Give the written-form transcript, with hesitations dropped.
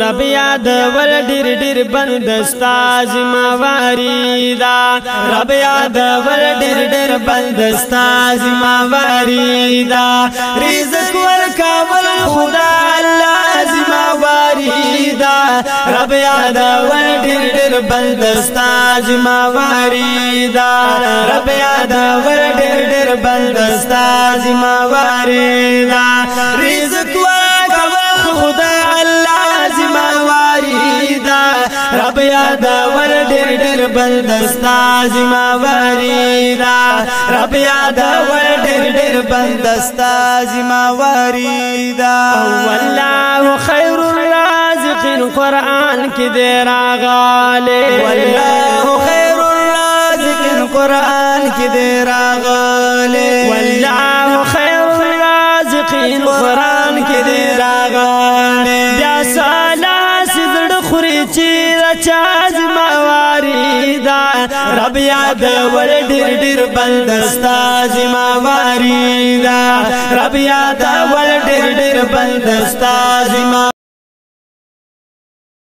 رب یاد ول ډیر ډیر بندستا ذمہواری دا رب یاد ول ډیر ډیر بندستا ذمہواری دا رزق ورکول خدا الله ذمہواری دا رب یاد ول ډیر ډیر بندستا ذمہواری دا رب یاد ول ډیر ډیر بندستا ذمہواری دا رزق ورکول خدا الله ذمہواری دا رب یاد ول ډیر ډیر بندستا ذمہواری دا رب یاد ول ډیر ډیر بندستا ذمہواری دا والله خیر الرازقین قرآن کی دے راغالے والله خیر الرازقین قرآن کی دے راغالے والله خیر الرازقین قرآن کی دے راغالے بیا سالا سزڑ خوری چیر چاز مواری دا رب یاد ول ډیر ډیر بندستا ذمہواری دا رب یاد ول ډیر ډیر بندستا